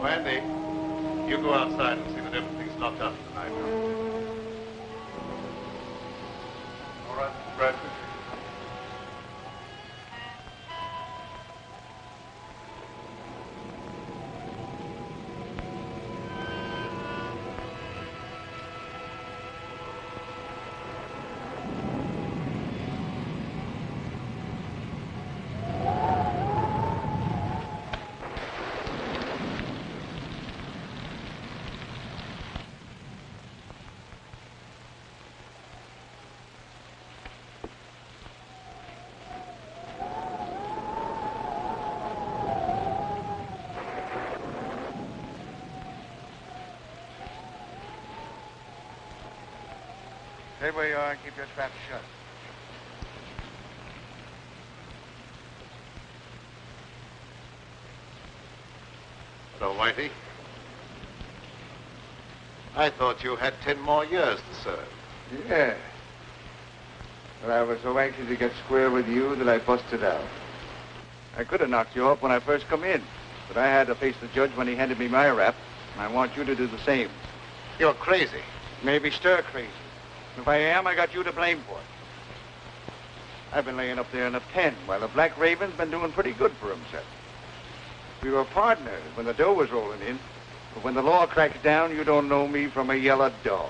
Andy, you go outside and see that everything's locked up tonight. All right, Bradford. Stay where you are and keep your trap shut. Hello, Whitey. I thought you had 10 more years to serve. Yeah. But I was so anxious to get square with you that I busted out. I could have knocked you off when I first come in, but I had to face the judge when he handed me my rap, and I want you to do the same. You're crazy. Maybe stir crazy. If I am, I got you to blame for it. I've been laying up there in a pen while the Black Raven's been doing pretty good for himself. We were partners when the dough was rolling in, but when the law cracks down, you don't know me from a yellow dog.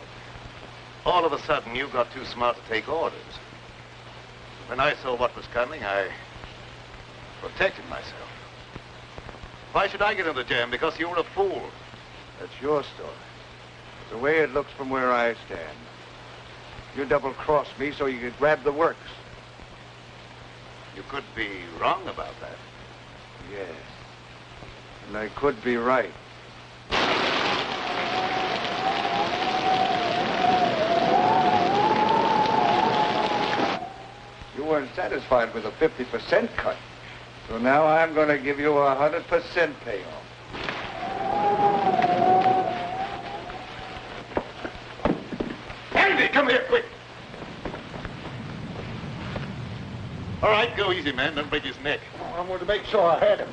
All of a sudden, you got too smart to take orders. When I saw what was coming, I protected myself. Why should I get into jam? Because you were a fool. That's your story. It's the way it looks from where I stand. You double-crossed me so you could grab the works. You could be wrong about that. Yes. And I could be right. You weren't satisfied with a 50% cut. So now I'm going to give you a 100% payoff. Andy, come here, quick. All right, go easy, man. Don't break his neck. I wanted to make sure I had him.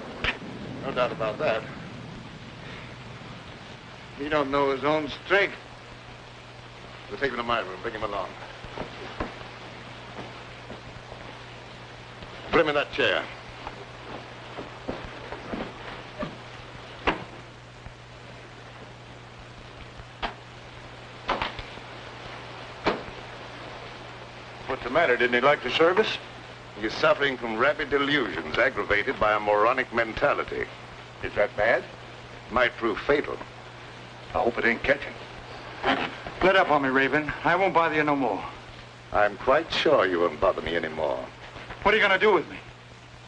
No doubt about that. He don't know his own strength. We'll take him to my room. Bring him along. Put him in that chair. What's the matter? Didn't he like the service? He's suffering from rapid delusions aggravated by a moronic mentality. Is that bad? Might prove fatal. I hope it ain't catching. Let up on me, Raven. I won't bother you no more. I'm quite sure you won't bother me anymore. What are you going to do with me?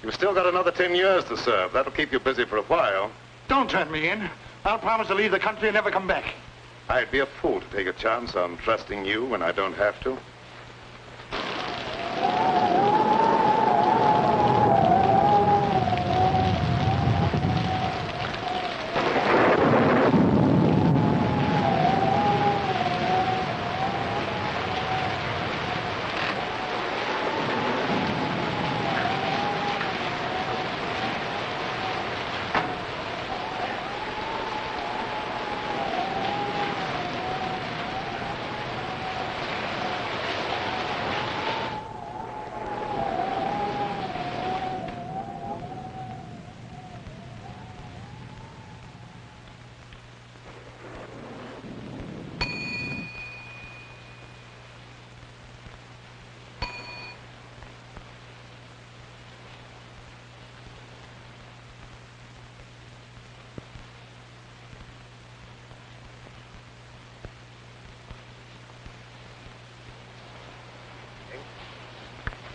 You've still got another 10 years to serve. That'll keep you busy for a while. Don't turn me in. I'll promise to leave the country and never come back. I'd be a fool to take a chance on trusting you when I don't have to.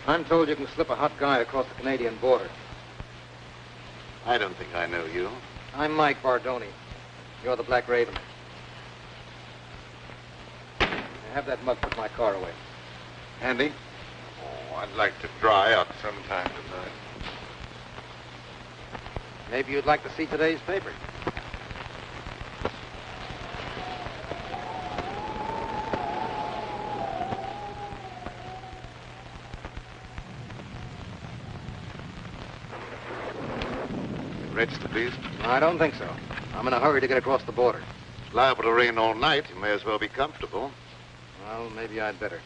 I'm told you can slip a hot guy across the Canadian border. I don't think I know you. I'm Mike Bardoni. You're the Black Raven. Now have that mug put my car away. Andy? Oh, I'd like to dry out sometime tonight. Maybe you'd like to see today's paper. Register, please. I don't think so. I'm in a hurry to get across the border. It's liable to rain all night. You may as well be comfortable. Well, maybe I'd better.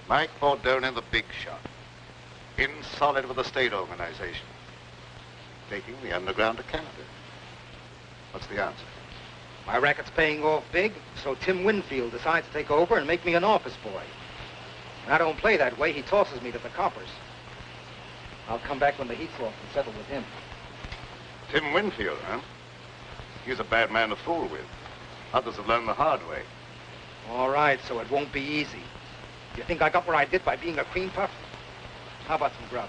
Mike Bardoni, the big shot. In solid with the state organization. Taking the underground to Canada. What's the answer? My racket's paying off big, so Tim Winfield decides to take over and make me an office boy. And I don't play that way. He tosses me to the coppers. I'll come back when the heat's off and settle with him. Tim Winfield, huh? He's a bad man to fool with. Others have learned the hard way. All right, so it won't be easy. You think I got where I did by being a cream puff? How about some grub?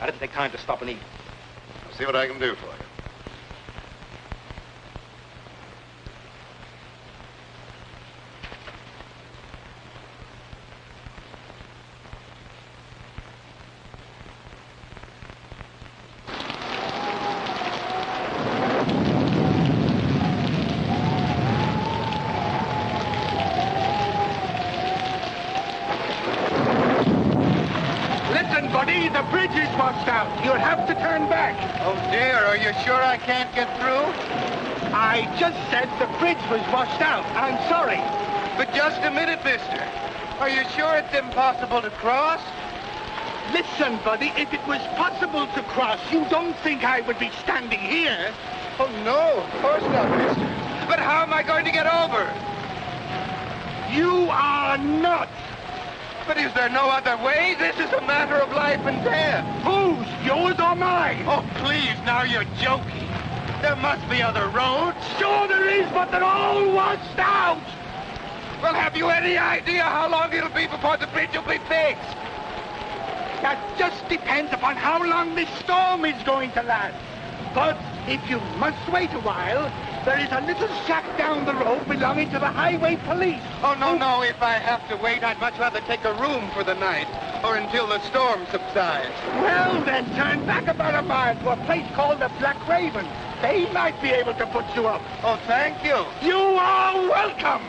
I didn't take time to stop and eat. I'll see what I can do for you. The bridge is washed out. You'll have to turn back. Oh, dear. Are you sure I can't get through? I just said the bridge was washed out. I'm sorry. But just a minute, mister. Are you sure it's impossible to cross? Listen, buddy, if it was possible to cross, you don't think I would be standing here? Oh, no, of course not, mister. But how am I going to get over? You are nuts. But is there no other way? This is a matter of life and death. Whose? Yours or mine? Oh, please, now you're joking. There must be other roads. Sure there is, but they're all washed out. Well, have you any idea how long it'll be before the bridge will be fixed? That just depends upon how long this storm is going to last. But if you must wait a while, there is a little shack down the road belonging to the highway police. Oh, no. If I have to wait, I'd much rather take a room for the night, or until the storm subsides. Well, then turn back about a mile to a place called the Black Raven. They might be able to put you up. Oh, thank you. You are welcome.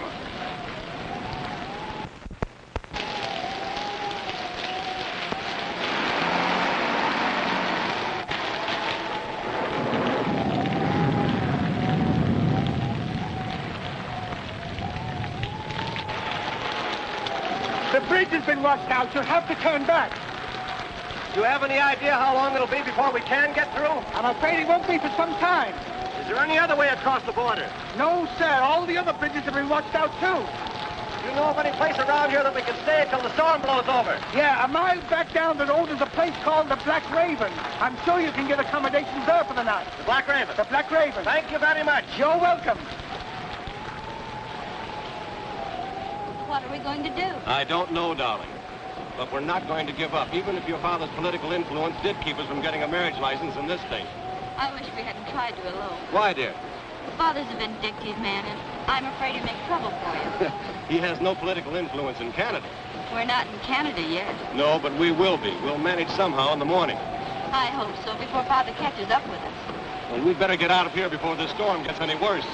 The bridge has been washed out. You'll have to turn back. Do you have any idea how long it'll be before we can get through? I'm afraid it won't be for some time. Is there any other way across the border? No, sir. All the other bridges have been washed out, too. Do you know of any place around here that we can stay until the storm blows over? Yeah, a mile back down the road is a place called the Black Raven. I'm sure you can get accommodations there for the night. The Black Raven? The Black Raven. Thank you very much. You're welcome. What are we going to do? I don't know, darling. But we're not going to give up, even if your father's political influence did keep us from getting a marriage license in this state. I wish we hadn't tried to elope. Why, dear? Father's a vindictive man, and I'm afraid he'll make trouble for you. He has no political influence in Canada. We're not in Canada yet. No, but we will be. We'll manage somehow in the morning. I hope so, before Father catches up with us. Well, we'd better get out of here before this storm gets any worse.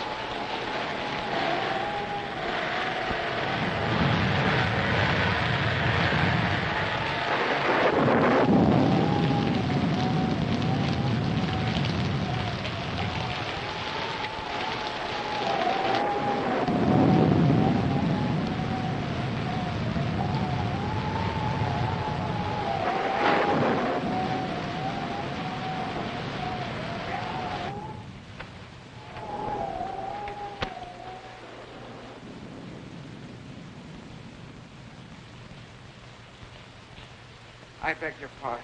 I beg your pardon.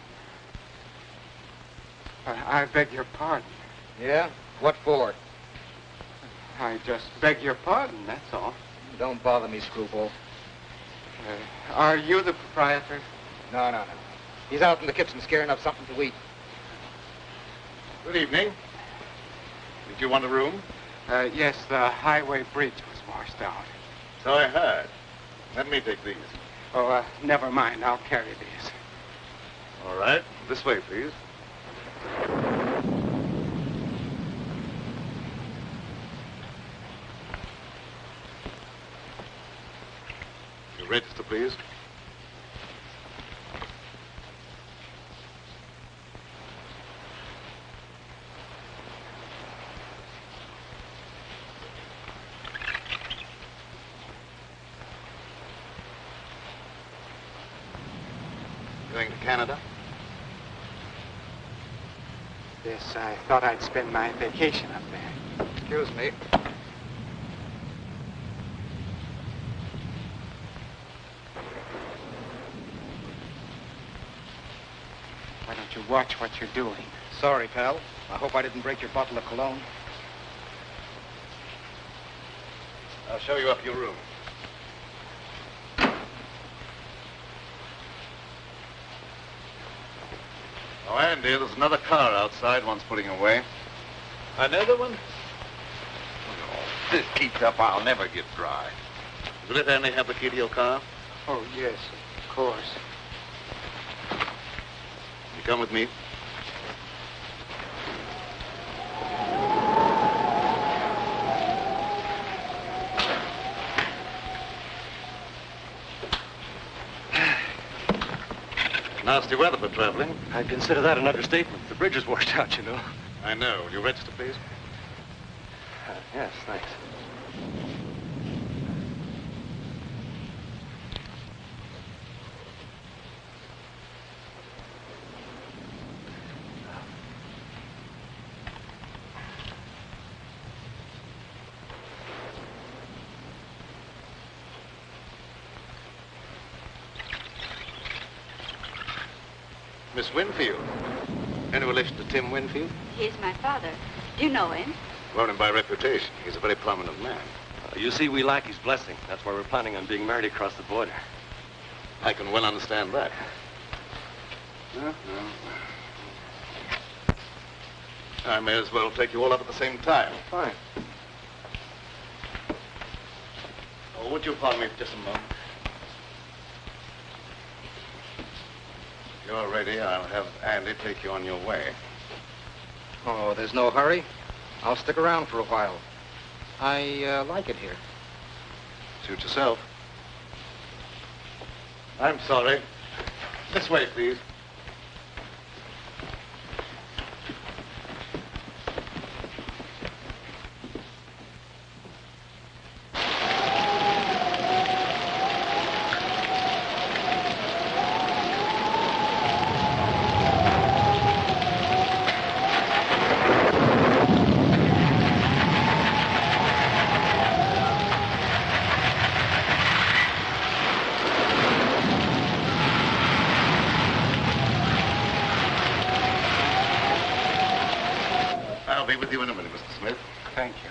I beg your pardon. Yeah? What for? I just beg your pardon, that's all. Don't bother me, screwball. Are you the proprietor? No. He's out in the kitchen scaring up something to eat. Good evening. Did you want a room? Yes, the highway bridge was washed out. So I heard. Let me take these. Oh, never mind. I'll carry these. All right. This way, please. Your register, please. Going to Canada? Yes, I thought I'd spend my vacation up there. Excuse me. Why don't you watch what you're doing? Sorry, pal. I hope I didn't break your bottle of cologne. I'll show you up your room. Oh, Andy, there's another car outside one's putting away. Another one? Oh, if this keeps up, I'll never get dry. Will it Andy have the key to your car? Oh, yes, of course. You come with me. Nasty weather for traveling. I'd consider that an understatement. The bridge is washed out, you know. I know. Will you register, please? Yes, thanks. Miss Winfield. Any relation to Tim Winfield? He's my father. Do you know him? Known him by reputation. He's a very prominent man. You see, we lack his blessing. That's why we're planning on being married across the border. I can well understand that. No. I may as well take you all up at the same time. Fine. Oh, would you pardon me for just a moment? If you're ready, I'll have Andy take you on your way. Oh, there's no hurry. I'll stick around for a while. I like it here. Suit yourself. I'm sorry. This way, please. I'll be with you in a minute, Mr. Smith. Thank you.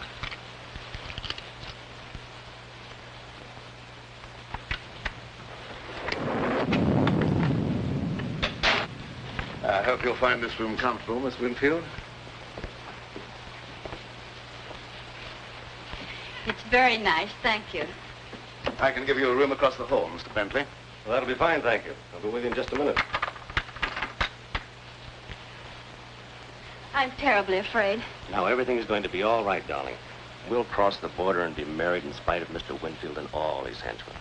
I hope you'll find this room comfortable, Miss Winfield. It's very nice, thank you. I can give you a room across the hall, Mr. Bentley. Well, that'll be fine, thank you. I'll be with you in just a minute. I'm terribly afraid. Now, everything's going to be all right, darling. We'll cross the border and be married in spite of Mr. Winfield and all his henchmen.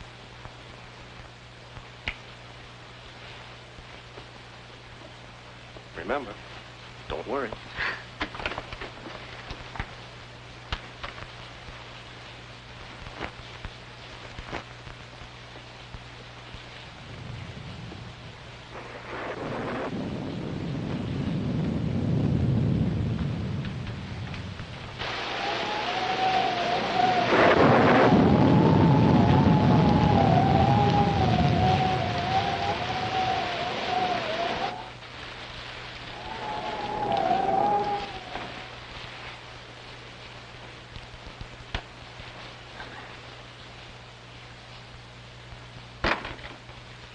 Remember, don't worry.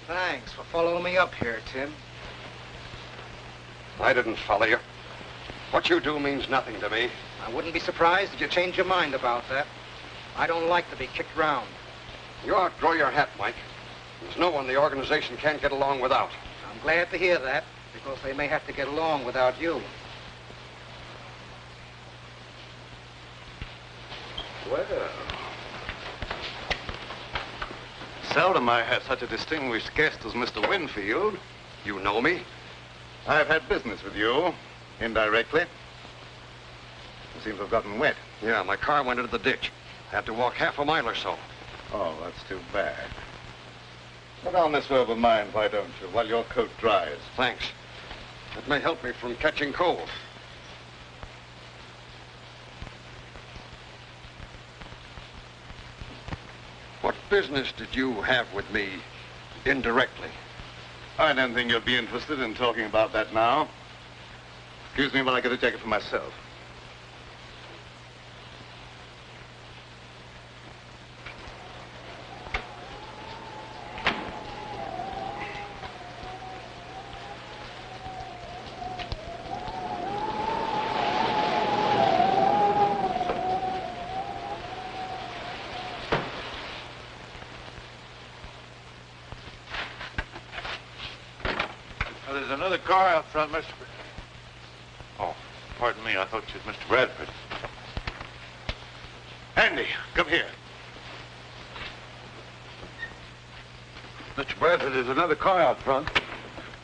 Thanks for following me up here, Tim. I didn't follow you. What you do means nothing to me. I wouldn't be surprised if you changed your mind about that. I don't like to be kicked around. You outgrow your hat, Mike. There's no one the organization can't get along without. I'm glad to hear that, because they may have to get along without you. Well, seldom I have such a distinguished guest as Mr. Winfield. You know me? I've had business with you, indirectly. You seem to have gotten wet. Yeah, my car went into the ditch. I had to walk half a mile or so. Oh, that's too bad. Put on this robe of mine, why don't you, while your coat dries? Thanks. It may help me from catching cold. What business did you have with me indirectly? I don't think you'll be interested in talking about that now. Excuse me while I get a jacket for myself. There's another car out front, Mr. Oh, pardon me. I thought you was Mr. Bradford. Andy, come here. Mr. Bradford, there's another car out front.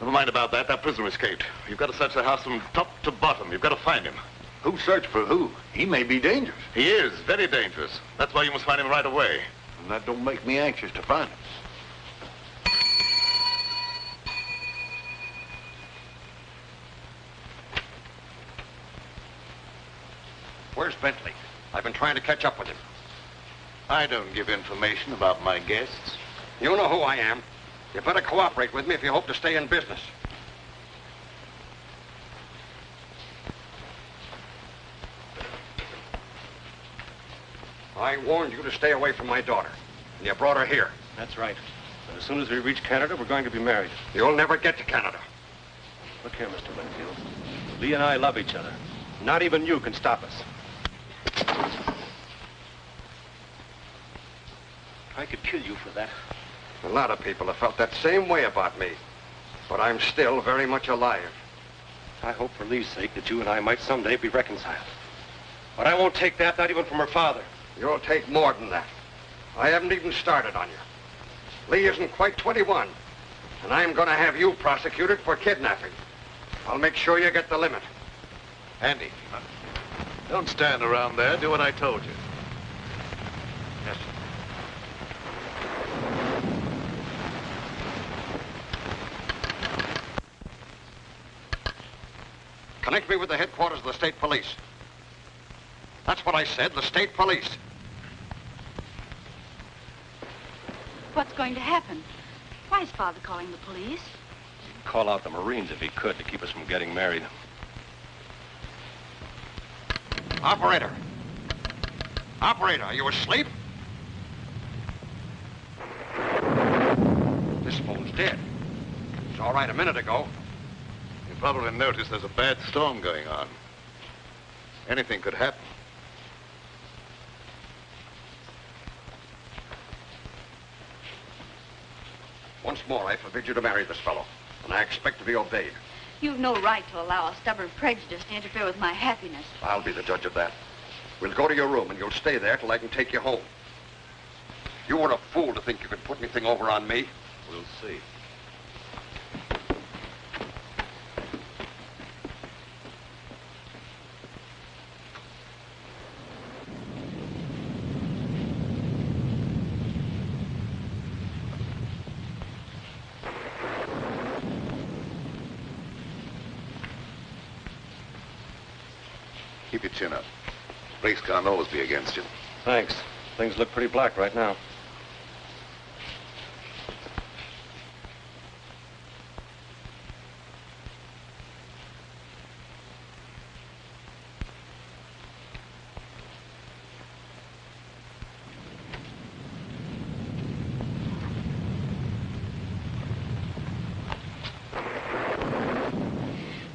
Never mind about that. That prisoner escaped. You've got to search the house from top to bottom. You've got to find him. Who searched for who? He may be dangerous. He is very dangerous. That's why you must find him right away. And that don't make me anxious to find him. Where's Bentley? I've been trying to catch up with him. I don't give information about my guests. You know who I am. You better cooperate with me if you hope to stay in business. I warned you to stay away from my daughter, and you brought her here. That's right. But as soon as we reach Canada, we're going to be married. You'll never get to Canada. Look here, Mr. Winfield. Lee and I love each other. Not even you can stop us. I could kill you for that. A lot of people have felt that same way about me. But I'm still very much alive. I hope for Lee's sake that you and I might someday be reconciled. But I won't take that, not even from her father. You'll take more than that. I haven't even started on you. Lee isn't quite 21, and I'm going to have you prosecuted for kidnapping. I'll make sure you get the limit. Andy, don't stand around there. Do what I told you. Yes, sir. Connect me with the headquarters of the state police. That's what I said, the state police. What's going to happen? Why is Father calling the police? He'd call out the Marines if he could to keep us from getting married. Operator. Operator, are you asleep? This phone's dead. It's all right a minute ago. You probably noticed there's a bad storm going on. Anything could happen. Once more, I forbid you to marry this fellow, and I expect to be obeyed. You've no right to allow a stubborn prejudice to interfere with my happiness. I'll be the judge of that. We'll go to your room, and you'll stay there till I can take you home. You were a fool to think you could put anything over on me. We'll see. Keep your chin up. Race can't always be against you. Thanks. Things look pretty black right now.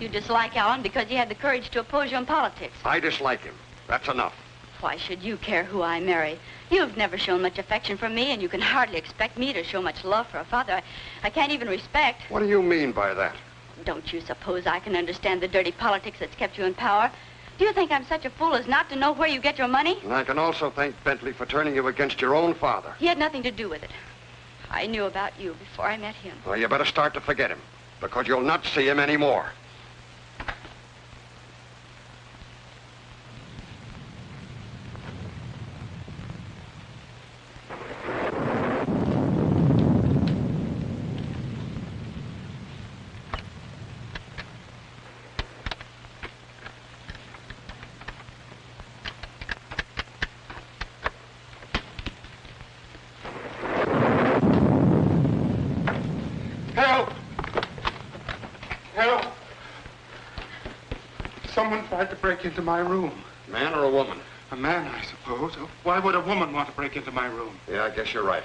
You dislike Alan because he had the courage to oppose you in politics. I dislike him. That's enough. Why should you care who I marry? You've never shown much affection for me, and you can hardly expect me to show much love for a father I can't even respect. What do you mean by that? Don't you suppose I can understand the dirty politics that's kept you in power? Do you think I'm such a fool as not to know where you get your money? And I can also thank Bentley for turning you against your own father. He had nothing to do with it. I knew about you before I met him. Well, you better start to forget him, because you'll not see him anymore. Someone tried to break into my room. Man or a woman? A man, I suppose. Why would a woman want to break into my room? Yeah, I guess you're right.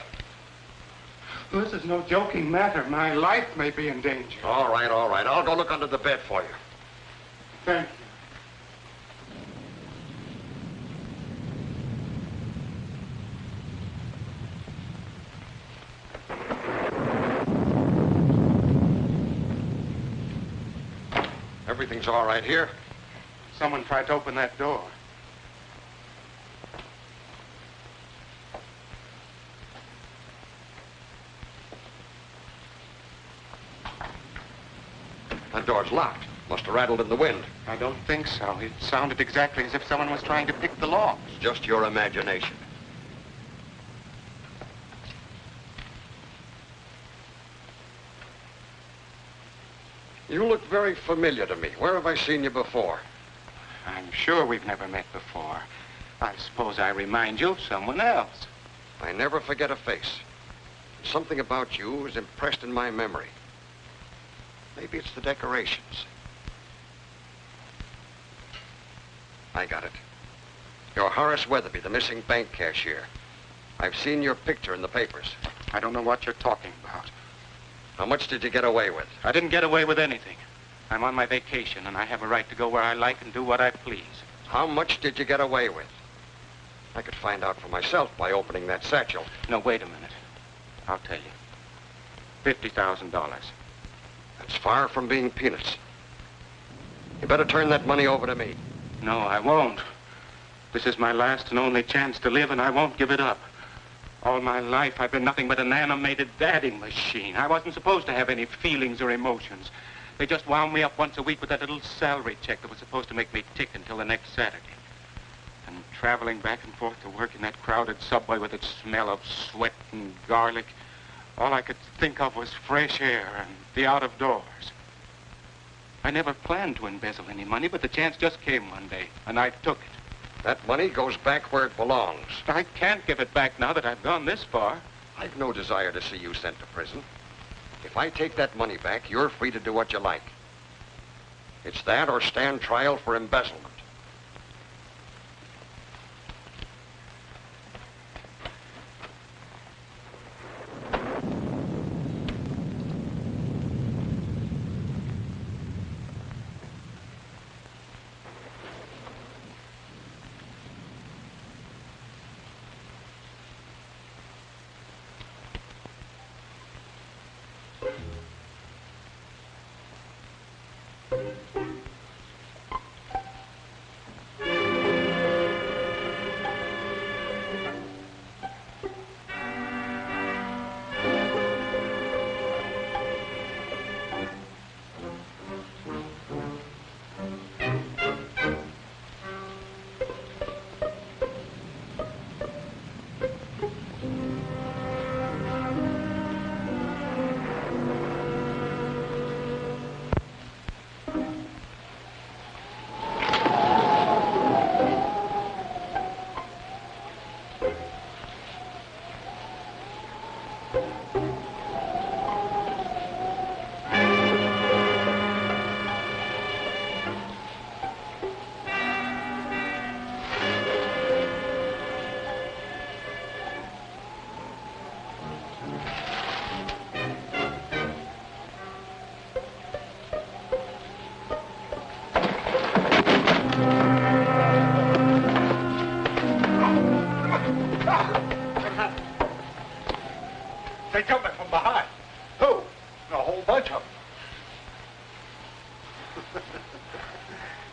This is no joking matter. My life may be in danger. All right, all right. I'll go look under the bed for you. Thank you. Everything's all right here. Someone tried to open that door. That door's locked. Must have rattled in the wind. I don't think so. It sounded exactly as if someone was trying to pick the lock. It's just your imagination. You look very familiar to me. Where have I seen you before? I'm sure we've never met before. I suppose I remind you of someone else. I never forget a face. Something about you is impressed in my memory. Maybe it's the decorations. I got it. You're Horace Weatherby, the missing bank cashier. I've seen your picture in the papers. I don't know what you're talking about. How much did you get away with? I didn't get away with anything. I'm on my vacation, and I have a right to go where I like and do what I please. How much did you get away with? I could find out for myself by opening that satchel. No, wait a minute. I'll tell you. $50,000. That's far from being peanuts. You better turn that money over to me. No, I won't. This is my last and only chance to live, and I won't give it up. All my life, I've been nothing but an animated dadding machine. I wasn't supposed to have any feelings or emotions. They just wound me up once a week with that little salary check that was supposed to make me tick until the next Saturday. And traveling back and forth to work in that crowded subway with its smell of sweat and garlic, all I could think of was fresh air and the out of doors. I never planned to embezzle any money, but the chance just came one day, and I took it. That money goes back where it belongs. I can't give it back now that I've gone this far. I've no desire to see you sent to prison. If I take that money back, you're free to do what you like. It's that or stand trial for embezzlement.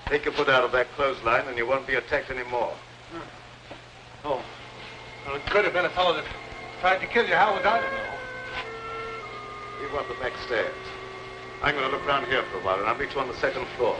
Take your foot out of that clothesline and you won't be attacked anymore. Oh. Well, it could have been a fellow that tried to kill you. How was I to know? You go up the back stairs. I'm going to look around here for a while, and I'll meet you on the second floor.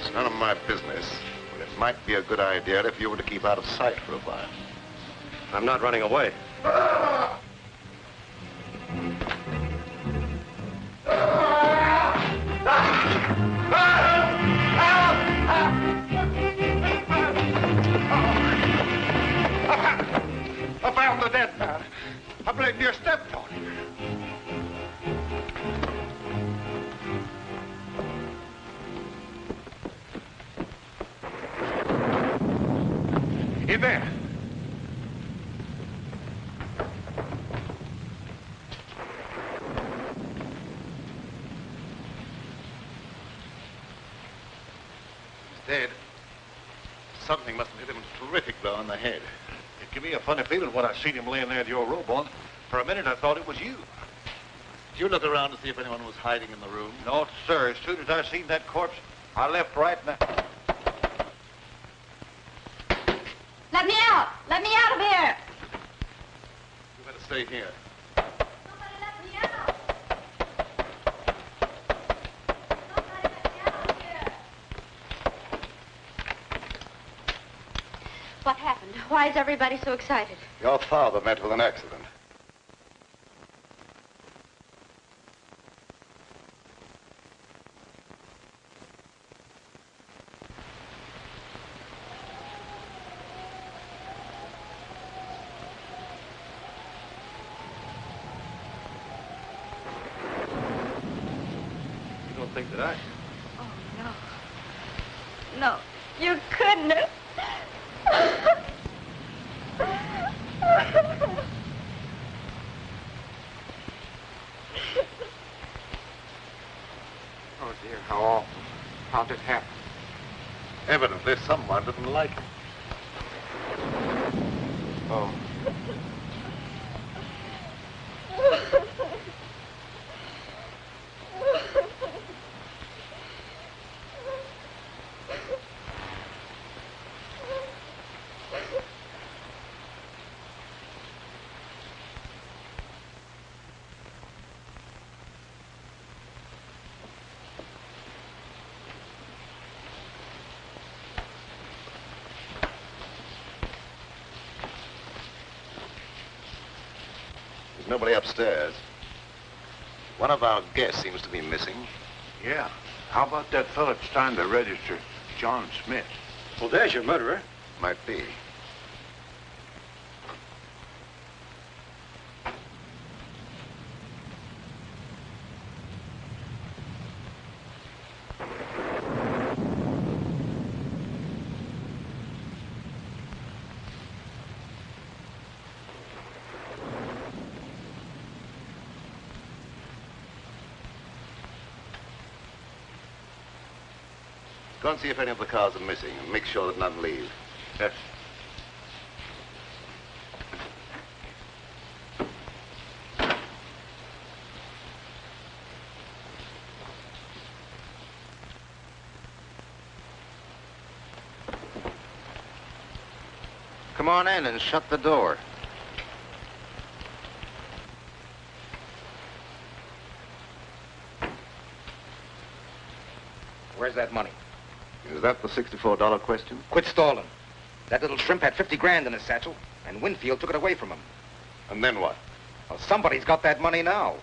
It's none of my business, but it might be a good idea if you were to keep out of sight for a while. I'm not running away. I found the dead man. I blame you stepped on him. In there. He's dead. Something must have hit him a terrific blow on the head. It gave me a funny feeling when I seen him laying there with your robe on. For a minute, I thought it was you. Did you look around to see if anyone was hiding in the room? No, sir. As soon as I seen that corpse, I left right now. Let me out! Let me out of here! You better stay here. Somebody let me out! Somebody let me out of here! What happened? Why is everybody so excited? Your father met with an accident. You don't think that I... Oh, no. No, you couldn't have. Oh, dear, how awful. How'd it happen? Evidently, someone didn't like him. Oh. There's nobody upstairs. One of our guests seems to be missing. Yeah. How about that fellow that's trying to register, John Smith? Well, there's your murderer. Might be. Go and see if any of the cars are missing and make sure that none leave. Yes. Come on in and shut the door. Where's that money? Is that the $64 question? Quit stalling. That little shrimp had 50 grand in his satchel, and Winfield took it away from him. And then what? Well, somebody's got that money now,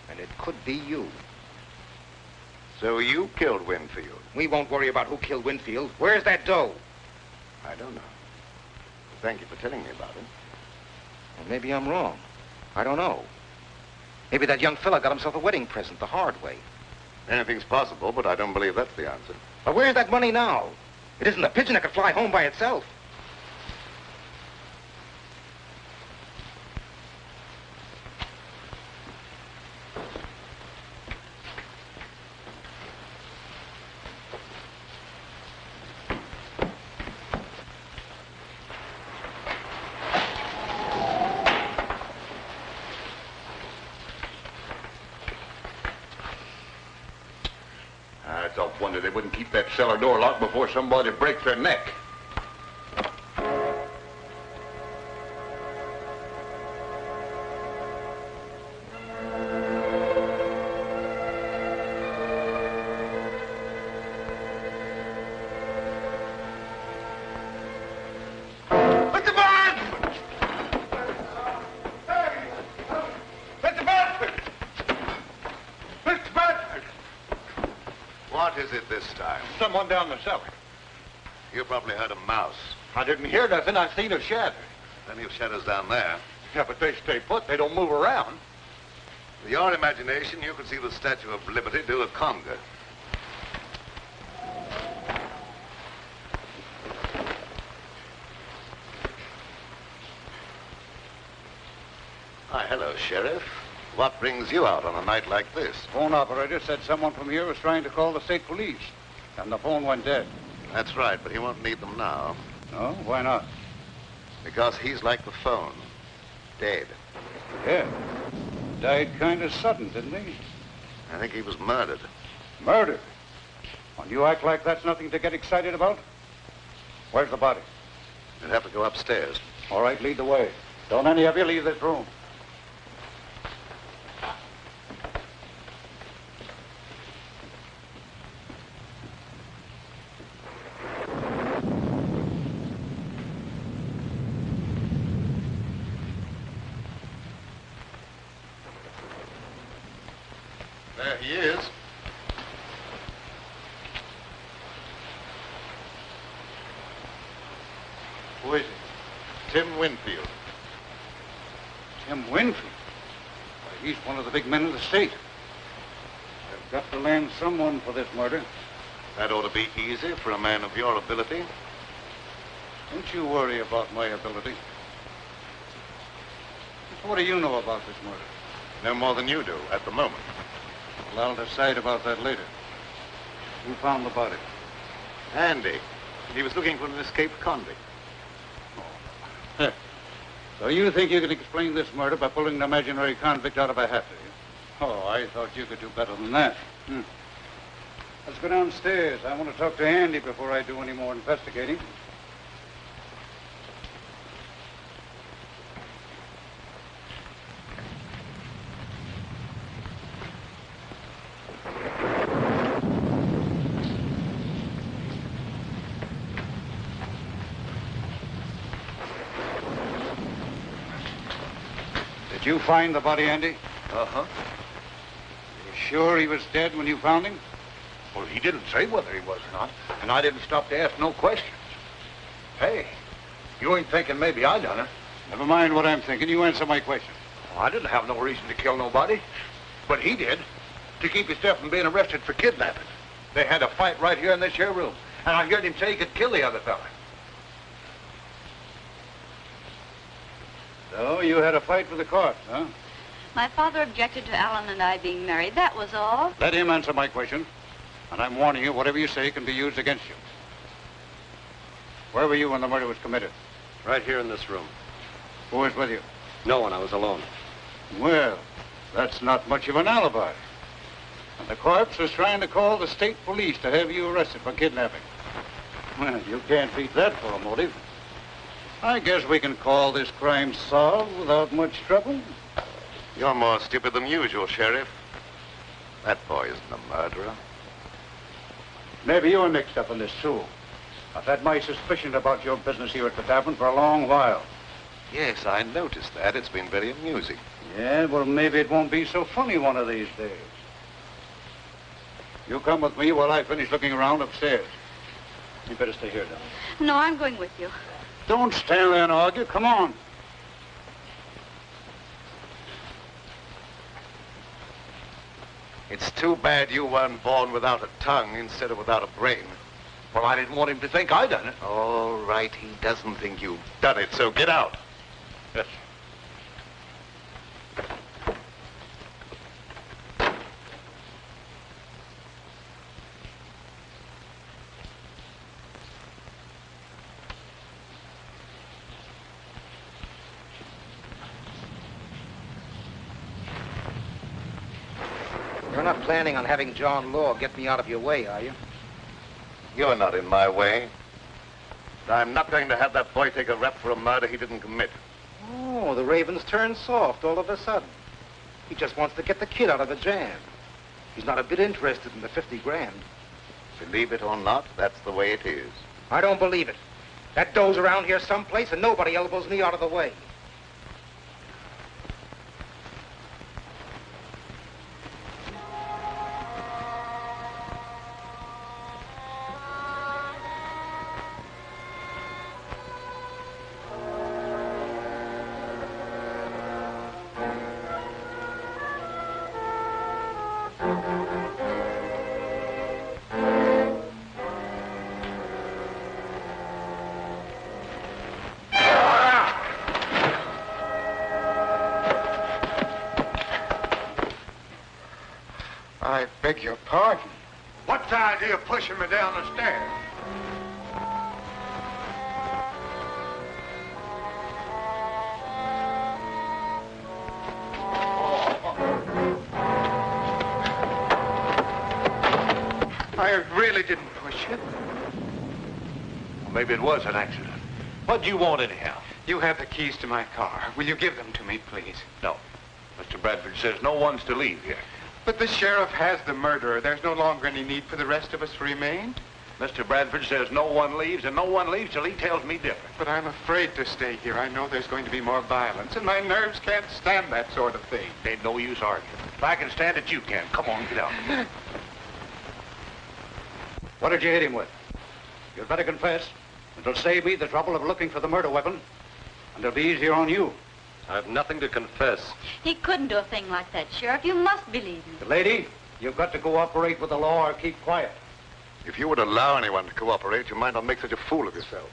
and it could be you. So you killed Winfield? We won't worry about who killed Winfield. Where's that dough? I don't know. Thank you for telling me about it. Well, maybe I'm wrong. I don't know. Maybe that young fella got himself a wedding present the hard way. Anything's possible, but I don't believe that's the answer. But where's that money now? It isn't a pigeon that could fly home by itself. It's a wonder they wouldn't keep that cellar door locked before somebody breaks their neck. What is it this time? Someone down the cellar. You probably heard a mouse. I didn't hear nothing. I seen a shadow. Plenty of shadows down there. Yeah, but they stay put. They don't move around. With your imagination, you could see the Statue of Liberty do a conga. Hi, hello, Sheriff. What brings you out on a night like this? Phone operator said someone from here was trying to call the state police, and the phone went dead. That's right, but he won't need them now. No? Why not? Because he's like the phone. Dead. Yeah. Died kind of sudden, didn't he? I think he was murdered. Murdered? And you act like that's nothing to get excited about? Where's the body? You'd have to go upstairs. All right, lead the way. Don't any of you leave this room. There he is. Who is it? Tim Winfield. Tim Winfield? Why, he's one of the big men in the state. They've got to land someone for this murder. That ought to be easy for a man of your ability. Don't you worry about my ability. What do you know about this murder? No more than you do at the moment. Well, I'll decide about that later. Who found the body? Andy. He was looking for an escaped convict. So you think you can explain this murder by pulling an imaginary convict out of a hat, do you? Oh, I thought you could do better than that. Let's go downstairs. I want to talk to Andy before I do any more investigating. Did you find the body, Andy? Uh-huh. You sure he was dead when you found him? Well, he didn't say whether he was or not, and I didn't stop to ask no questions. Hey, you ain't thinking maybe I done it? Never mind what I'm thinking. You answer my question. Well, I didn't have no reason to kill nobody, but he did, to keep himself from being arrested for kidnapping. They had a fight right here in this here room, and I heard him say he could kill the other fella. So you had a fight with the court, huh? My father objected to Alan and I being married. That was all. Let him answer my question. And I'm warning you, whatever you say can be used against you. Where were you when the murder was committed? Right here in this room. Who was with you? No one. I was alone. Well, that's not much of an alibi. And the corpse was trying to call the state police to have you arrested for kidnapping. Well, you can't beat that for a motive. I guess we can call this crime solved without much trouble. You're more stupid than usual, Sheriff. That boy isn't a murderer. Maybe you were mixed up in this, too. I've had my suspicion about your business here at the tavern for a long while. Yes, I noticed that. It's been very amusing. Yeah, well, maybe it won't be so funny one of these days. You come with me while I finish looking around upstairs. You better stay here, Don. No, I'm going with you. Don't stand there and argue. Come on. It's too bad you weren't born without a tongue instead of without a brain. Well, I didn't want him to think I done it. All right, he doesn't think you've done it, so get out. Yes. You're not planning on having John Law get me out of your way, are you? You're not in my way. I'm not going to have that boy take a rap for a murder he didn't commit. Oh, the Raven's turned soft all of a sudden. He just wants to get the kid out of a jam. He's not a bit interested in the 50 grand. Believe it or not, that's the way it is. I don't believe it. That dough's around here someplace and nobody elbows me out of the way. I beg your pardon. What's the idea of pushing me down the stairs? I really didn't push you. Well, maybe it was an accident. What do you want anyhow? You have the keys to my car. Will you give them to me, please? No. Mr. Bradford says no one's to leave here. But the sheriff has the murderer. There's no longer any need for the rest of us to remain. Mr. Bradford says no one leaves, and no one leaves till he tells me different. But I'm afraid to stay here. I know there's going to be more violence, and my nerves can't stand that sort of thing. Ain't no use arguing. If I can stand it, you can. Come on, get out. What did you hit him with? You'd better confess. It'll save me the trouble of looking for the murder weapon, and it'll be easier on you. I've nothing to confess. He couldn't do a thing like that, Sheriff. You must believe me. Lady, you've got to cooperate with the law or keep quiet. If you would allow anyone to cooperate, you might not make such a fool of yourself.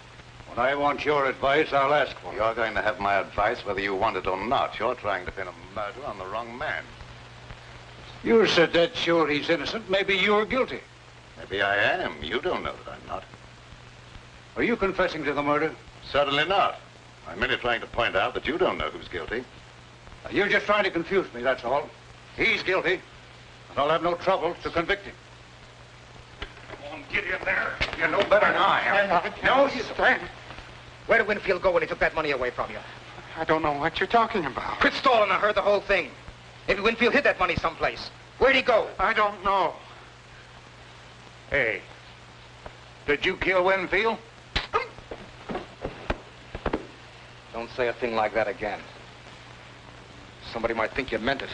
When I want your advice, I'll ask for it. You're going to have my advice whether you want it or not. You're trying to pin a murder on the wrong man. You said that sure he's innocent. Maybe you're guilty. Maybe I am. You don't know that I'm not. Are you confessing to the murder? Certainly not. I'm merely trying to point out that you don't know who's guilty. You're just trying to confuse me, that's all. He's guilty, and I'll have no trouble to convict him. Come on, get in there. You know better than I am. No, you stand. Where did Winfield go when he took that money away from you? I don't know what you're talking about. Quit stalling. I heard the whole thing. Maybe Winfield hid that money someplace. Where'd he go? I don't know. Hey, did you kill Winfield? Don't say a thing like that again. Somebody might think you meant it.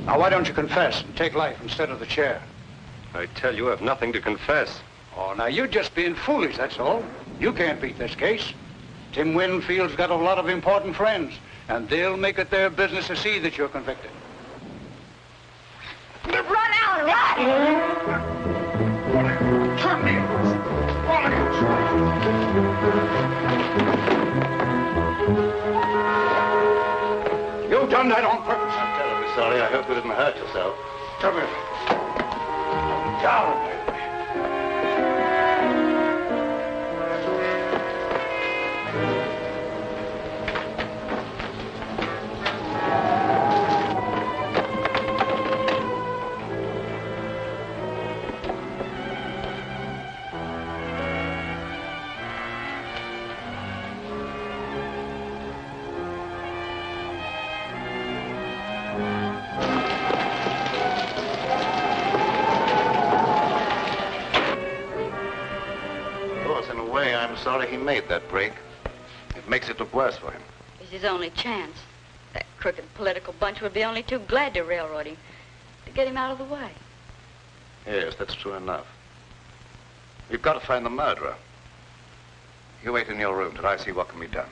Now, why don't you confess and take life instead of the chair? I tell you, I've nothing to confess. Oh, now, you're just being foolish, that's all. You can't beat this case. Tim Winfield's got a lot of important friends, and they'll make it their business to see that you're convicted. Run out, run! Turn me loose. sorry. I hope you didn't hurt yourself. Come here. Down. Sorry he made that break. It makes it look worse for him. It's his only chance. That crooked political bunch would be only too glad to railroad him, to get him out of the way. Yes, that's true enough. We've got to find the murderer. You wait in your room till I see what can be done.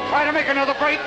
Try to make another break.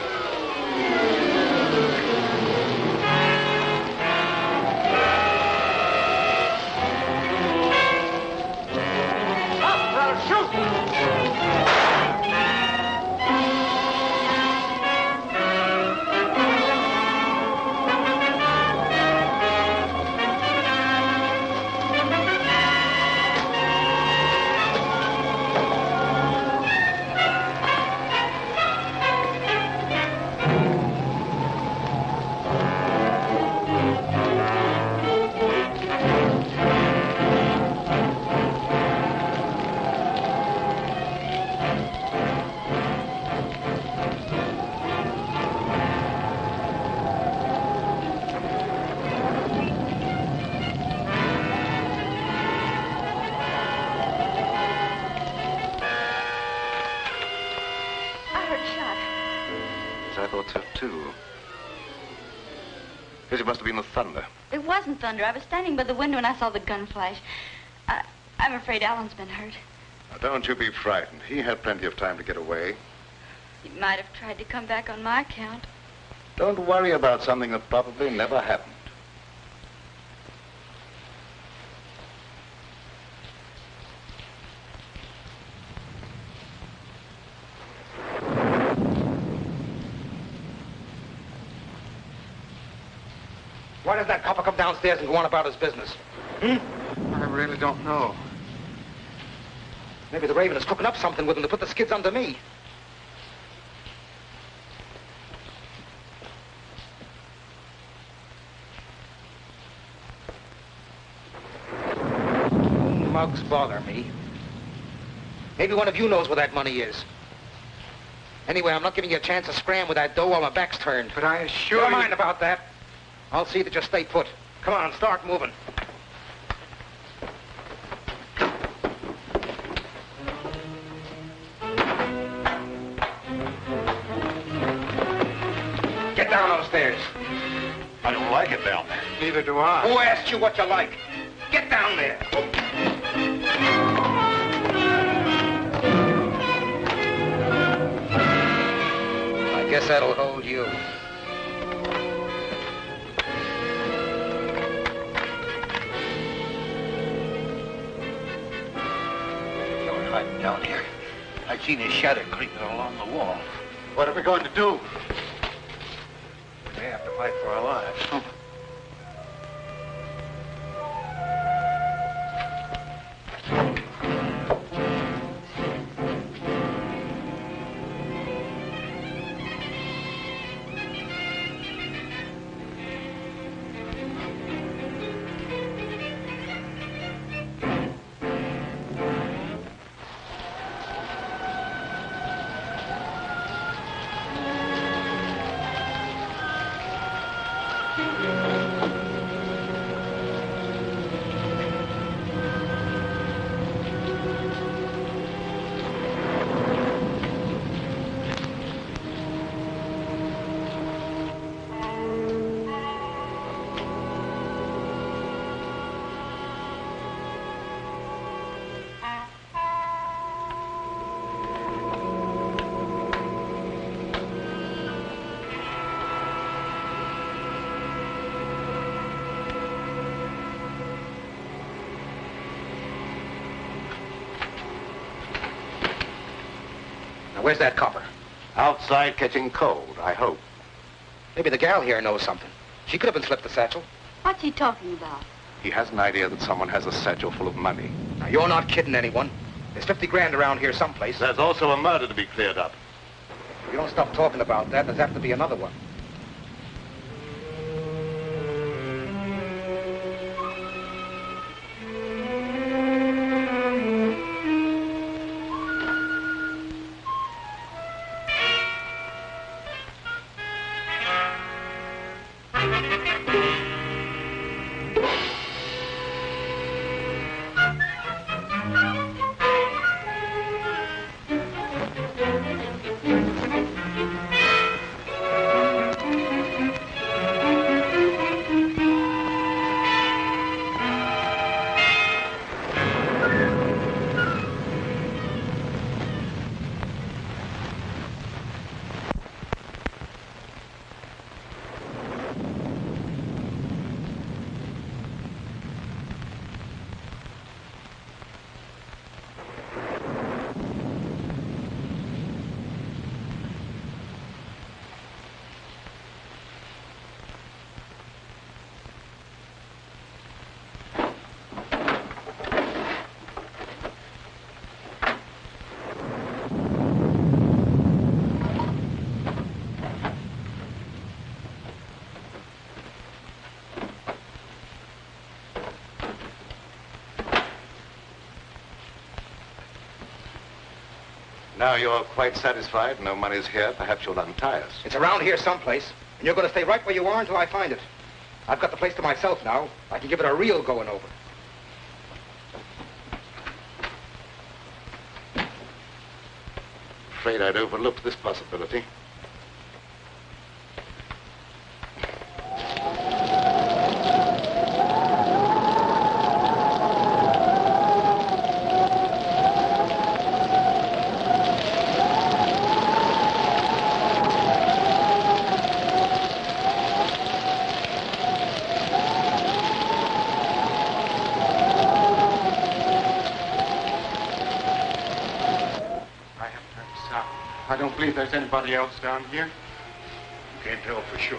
I thought so, too. Guess it must have been the thunder. It wasn't thunder. I was standing by the window and I saw the gun flash. I'm afraid Alan's been hurt. Now, don't you be frightened. He had plenty of time to get away. He might have tried to come back on my account. Don't worry about something that probably never happened. Why did that copper come downstairs and go on about his business? I really don't know. Maybe the Raven is cooking up something with him to put the skids under me. Mugs bother me. Maybe one of you knows where that money is. Anyway, I'm not giving you a chance to scram with that dough while my back's turned. But I assure you... Never mind about that. I'll see that you stay put. Come on, start moving. down those stairs. I don't like it down there. Neither do I. Who asked you what you like? Get down there. I guess that'll hold you. You were hiding down here. I seen his shadow creeping along the wall. What are we going to do? We may have to fight for our lives. Where's that copper? Outside catching cold, I hope. Maybe the gal here knows something. She could have been slipped the satchel. What's he talking about? He has an idea that someone has a satchel full of money. Now, you're not kidding anyone. There's 50 grand around here someplace. There's also a murder to be cleared up. If you don't stop talking about that, there's apt to be another one. Now you're quite satisfied, no money's here, perhaps you'll untie us. It's around here someplace, and you're going to stay right where you are until I find it. I've got the place to myself now. I can give it a real going over. Afraid I'd overlooked this possibility. I don't believe there's anybody else down here. Can't tell for sure.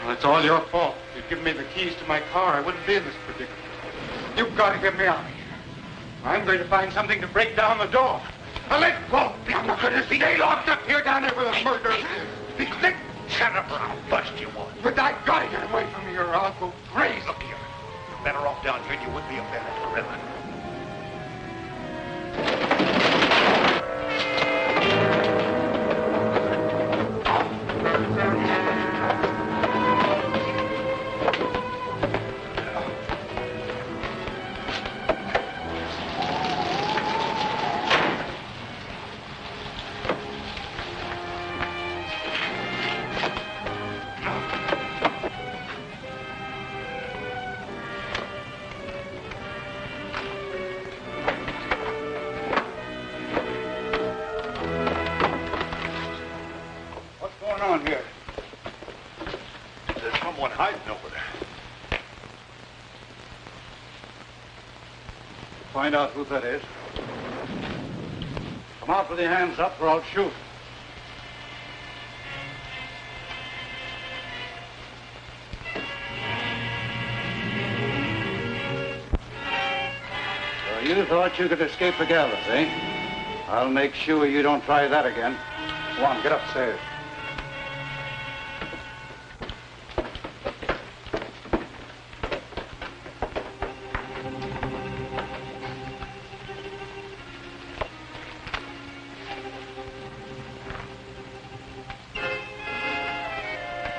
Well, it's all your fault. If you'd given me the keys to my car, I wouldn't be in this predicament. You've got to get me out of here. I'm going to find something to break down the door. Now, let go. I'm not going to stay locked up here down there with a murder. Shut up or I'll bust you one. But I got to get away from here or I'll go crazy. Look here. You're better off down here than you would be up there at the river. someone hiding over there. Find out who that is. Come out with your hands up or I'll shoot. So you thought you could escape the gallows, eh? I'll make sure you don't try that again. Come on, get upstairs.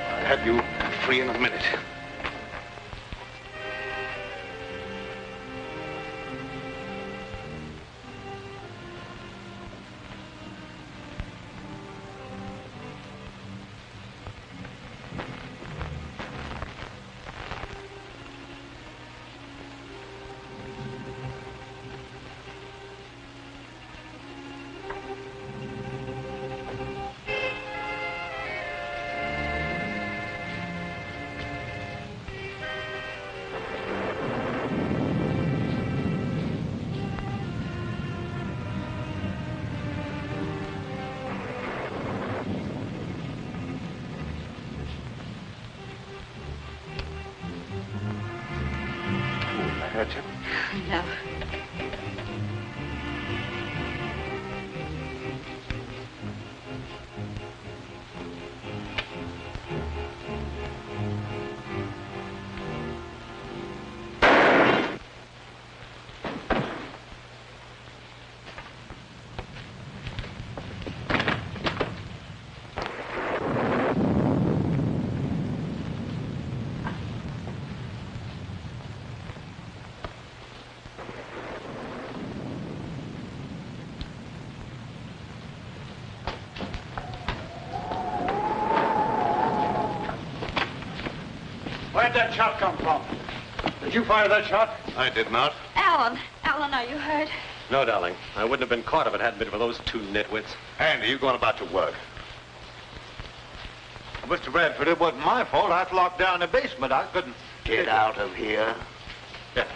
I'll have you free in a minute. Hurt you? No. Where'd that shot come from? Did you fire that shot? I did not. Alan, are you hurt? No, darling. I wouldn't have been caught if it hadn't been for those two nitwits. Andy, you going about your work. Mr. Bradford, it wasn't my fault. I was locked down in the basement. I couldn't... Get out of here. Yeah.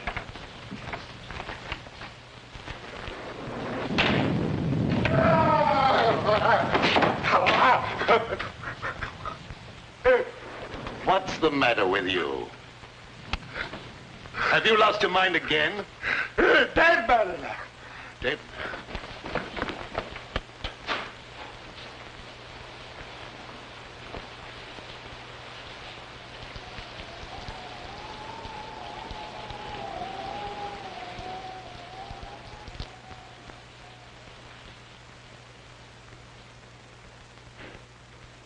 What's the matter with you? Have you lost your mind again? Dead man enough. Dead?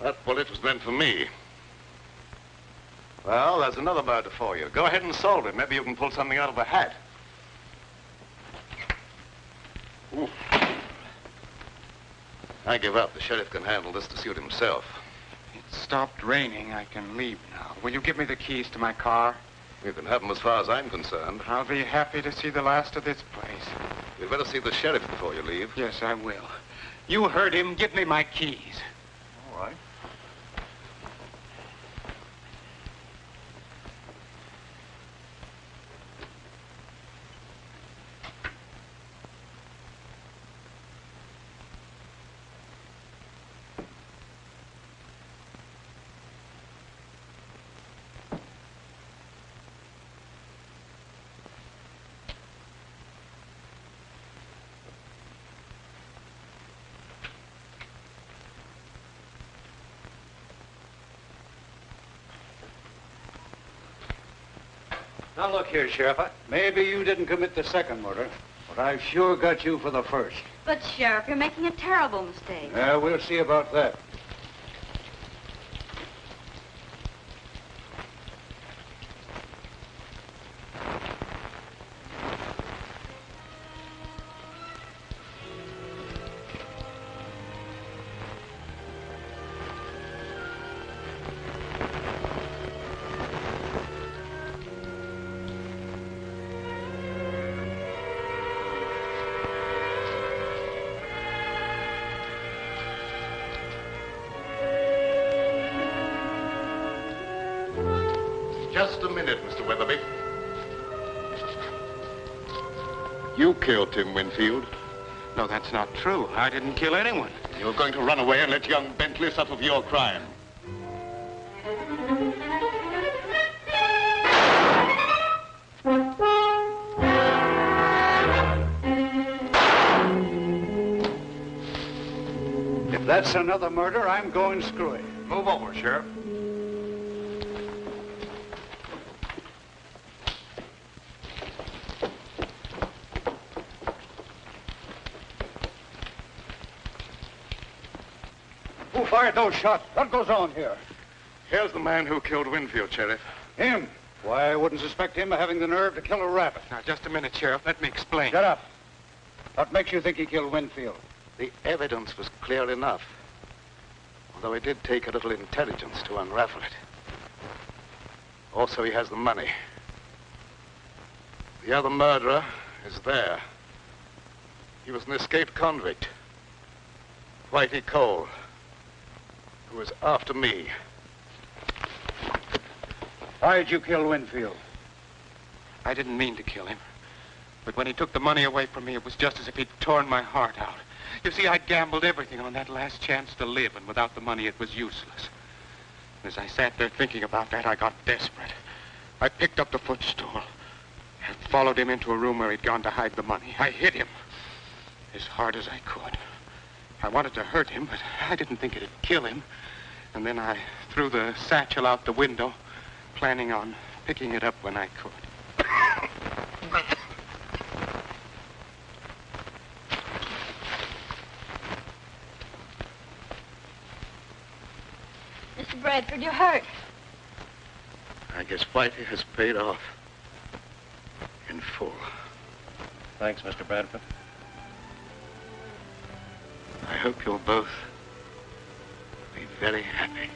That bullet was meant for me. Well, there's another murder for you. Go ahead and solve it. Maybe you can pull something out of the hat. Ooh. I give up. The sheriff can handle this to suit himself. It stopped raining. I can leave now. Will you give me the keys to my car? You can have them as far as I'm concerned. I'll be happy to see the last of this place. You'd better see the sheriff before you leave. Yes, I will. You heard him. Give me my keys. All right. Now, look here, Sheriff. Maybe you didn't commit the second murder, but I've sure got you for the first. But, Sheriff, you're making a terrible mistake. Yeah, we'll see about that. Just a minute, Mr. Weatherby. You killed Tim Winfield. No, that's not true. I didn't kill anyone. You're going to run away and let young Bentley suffer for your crime. If that's another murder, I'm going screwy. Move over, Sheriff. Who fired those shots? What goes on here? Here's the man who killed Winfield, Sheriff. Him? Why, I wouldn't suspect him of having the nerve to kill a rabbit. Now, just a minute, Sheriff. Let me explain. Shut up. What makes you think he killed Winfield? The evidence was clear enough. Although it did take a little intelligence to unravel it. Also, he has the money. The other murderer is there. He was an escaped convict. Whitey Cole, who was after me. Why did you kill Winfield? I didn't mean to kill him. But when he took the money away from me, it was just as if he'd torn my heart out. You see, I'd gambled everything on that last chance to live, and without the money, it was useless. As I sat there thinking about that, I got desperate. I picked up the footstool and followed him into a room where he'd gone to hide the money. I hit him as hard as I could. I wanted to hurt him, but I didn't think it'd kill him. And then I threw the satchel out the window, planning on picking it up when I could. Mr. Bradford, you're hurt. I guess Whitey has paid off in full. Thanks, Mr. Bradford. I hope you'll both be very happy.